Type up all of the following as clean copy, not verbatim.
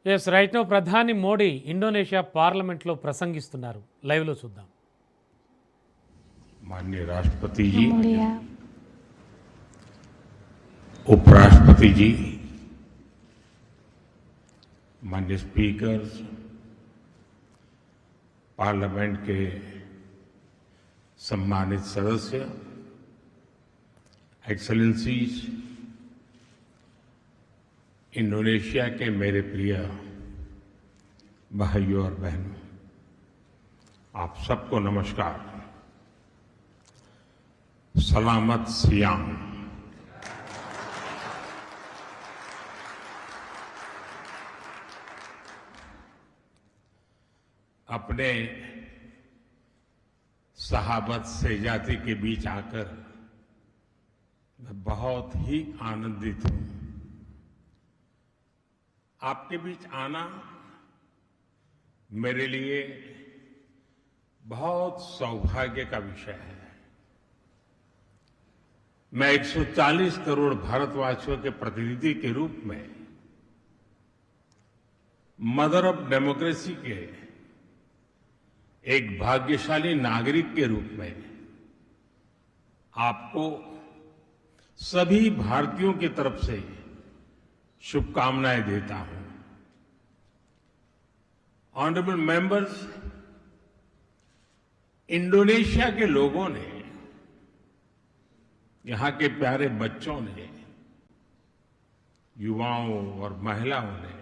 Yes right no ప్రధాని Modi Indonesia పార్లమెంట్లో ప్రసంగిస్తున్నారు. లైవ్లో చూద్దాం. माननीय राष्ट्रपति जी, उपराष्ट्रपति जी, माननीय स्पीकर्स, पार्लियामेंट के सम्मानित सदस्य, एक्सेलेंसीज, इंडोनेशिया के मेरे प्रिय भाइयों और बहनों, आप सबको नमस्कार. सलामत सियाम. अपने सहाबत सहेजाती के बीच आकर मैं बहुत ही आनंदित हूं. आपके बीच आना मेरे लिए बहुत सौभाग्य का विषय है. मैं 140 करोड़ भारतवासियों के प्रतिनिधि के रूप में मदर ऑफ डेमोक्रेसी के एक भाग्यशाली नागरिक के रूप में आपको सभी भारतीयों की तरफ से शुभकामनाएं देता हूं. ऑनरेबल मेंबर्स, इंडोनेशिया के लोगों ने, यहां के प्यारे बच्चों ने, युवाओं और महिलाओं ने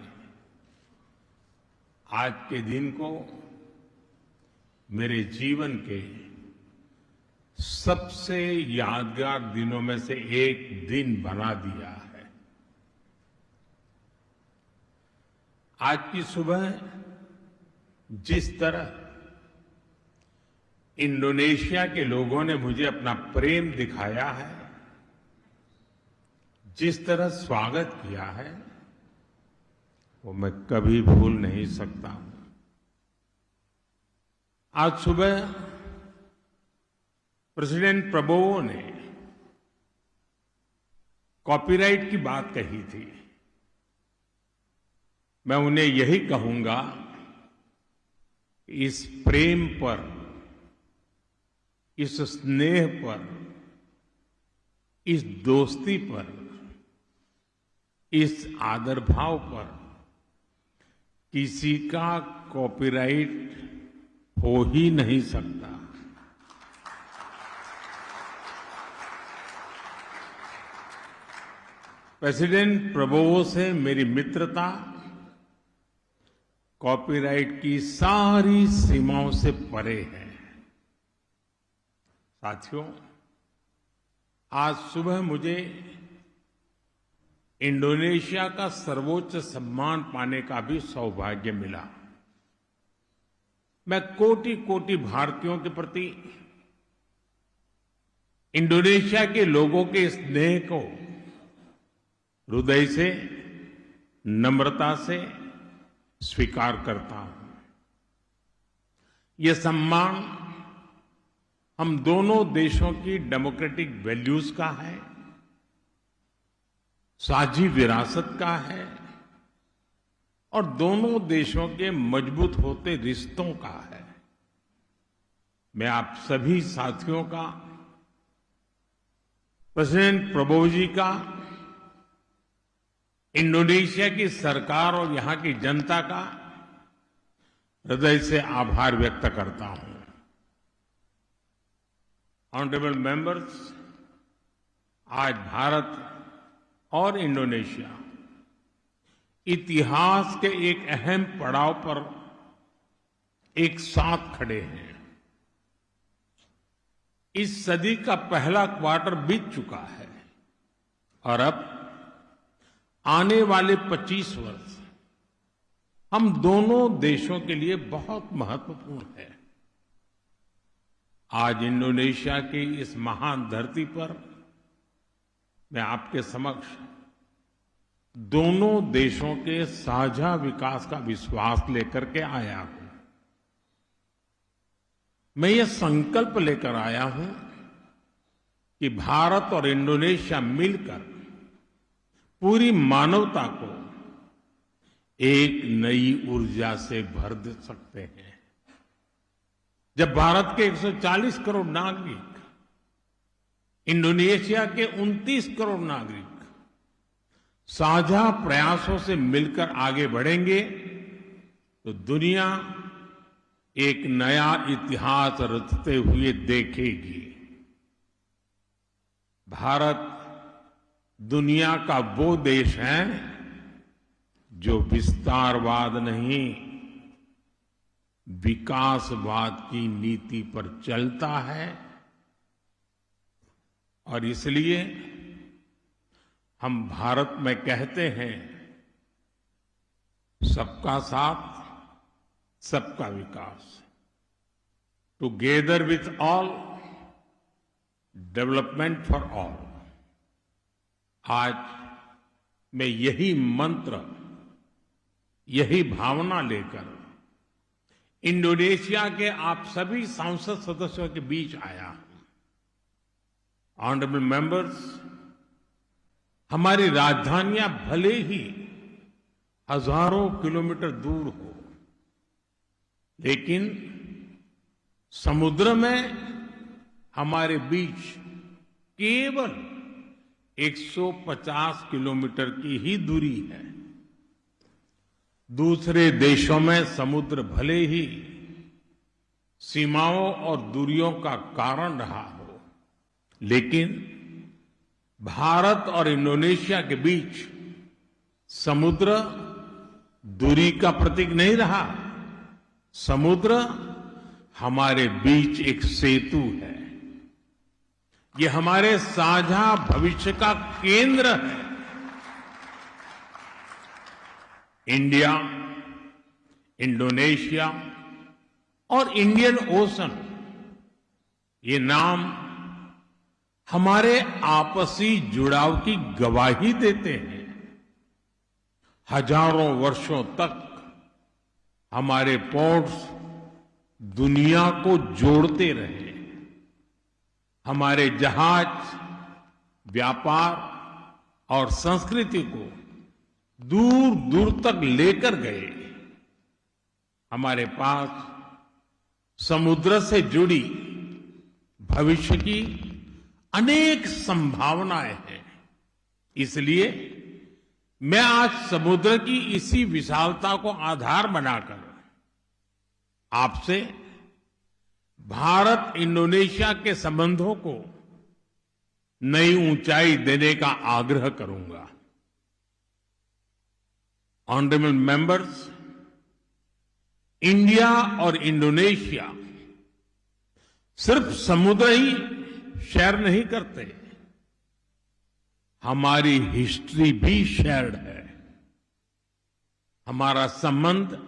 आज के दिन को मेरे जीवन के सबसे यादगार दिनों में से एक दिन बना दिया है. आज की सुबह जिस तरह इंडोनेशिया के लोगों ने मुझे अपना प्रेम दिखाया है, जिस तरह स्वागत किया है, वो मैं कभी भूल नहीं सकता. आज सुबह प्रेसिडेंट प्रबोवो ने कॉपीराइट की बात कही थी. मैं उन्हें यही कहूंगा, इस प्रेम पर, इस स्नेह पर, इस दोस्ती पर, इस आदर भाव पर किसी का कॉपीराइट हो ही नहीं सकता. प्रेसिडेंट प्रबोवो से मेरी मित्रता कॉपीराइट की सारी सीमाओं से परे है. साथियों, आज सुबह मुझे इंडोनेशिया का सर्वोच्च सम्मान पाने का भी सौभाग्य मिला. मैं कोटि कोटि भारतीयों के प्रति इंडोनेशिया के लोगों के स्नेह को हृदय से, नम्रता से स्वीकार करता हूं. यह सम्मान हम दोनों देशों की डेमोक्रेटिक वैल्यूज का है, साझी विरासत का है और दोनों देशों के मजबूत होते रिश्तों का है. मैं आप सभी साथियों का, प्रेसिडेंट प्रबोवो जी का, इंडोनेशिया की सरकार और यहां की जनता का हृदय से आभार व्यक्त करता हूं. ऑनरेबल मेंबर्स, आज भारत और इंडोनेशिया इतिहास के एक अहम पड़ाव पर एक साथ खड़े हैं. इस सदी का पहला क्वार्टर बीत चुका है और अब आने वाले 25 वर्ष हम दोनों देशों के लिए बहुत महत्वपूर्ण है. आज इंडोनेशिया की इस महान धरती पर मैं आपके समक्ष दोनों देशों के साझा विकास का विश्वास लेकर के आया हूं. मैं ये संकल्प लेकर आया हूं कि भारत और इंडोनेशिया मिलकर पूरी मानवता को एक नई ऊर्जा से भर दे सकते हैं। जब भारत के 140 करोड़ नागरिक, इंडोनेशिया के 29 करोड़ नागरिक साझा प्रयासों से मिलकर आगे बढ़ेंगे तो दुनिया एक नया इतिहास रचते हुए देखेगी। भारत दुनिया का वो देश है जो विस्तारवाद नहीं, विकासवाद की नीति पर चलता है और इसलिए हम भारत में कहते हैं सबका साथ, सबका विकास। Together with all, development for all. आज मैं यही मंत्र, यही भावना लेकर इंडोनेशिया के आप सभी सांसद सदस्यों के बीच आया हूं। ऑनरेबल मेंबर्स, हमारी राजधानियां भले ही हजारों किलोमीटर दूर हो, लेकिन समुद्र में हमारे बीच केवल 150 किलोमीटर की ही दूरी है। दूसरे देशों में समुद्र भले ही सीमाओं और दूरियों का कारण रहा हो, लेकिन भारत और इंडोनेशिया के बीच समुद्र दूरी का प्रतीक नहीं रहा। समुद्र हमारे बीच एक सेतु है। ये हमारे साझा भविष्य का केंद्र है। इंडिया, इंडोनेशिया और इंडियन ओशन, ये नाम हमारे आपसी जुड़ाव की गवाही देते हैं। हजारों वर्षों तक हमारे पोर्ट्स दुनिया को जोड़ते रहे। हमारे जहाज व्यापार और संस्कृति को दूर दूर तक लेकर गए। हमारे पास समुद्र से जुड़ी भविष्य की अनेक संभावनाएं हैं। इसलिए मैं आज समुद्र की इसी विशालता को आधार बनाकर आपसे भारत इंडोनेशिया के संबंधों को नई ऊंचाई देने का आग्रह करूंगा। ऑनरेबल मेंबर्स, इंडिया और इंडोनेशिया सिर्फ समुद्र ही शेयर नहीं करते, हमारी हिस्ट्री भी शेयर्ड है। हमारा संबंध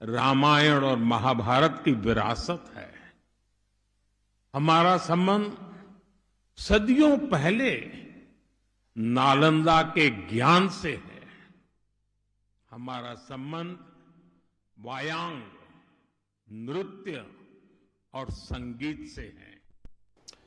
रामायण और महाभारत की विरासत है। हमारा संबंध सदियों पहले नालंदा के ज्ञान से है। हमारा संबंध वायांग, नृत्य और संगीत से है।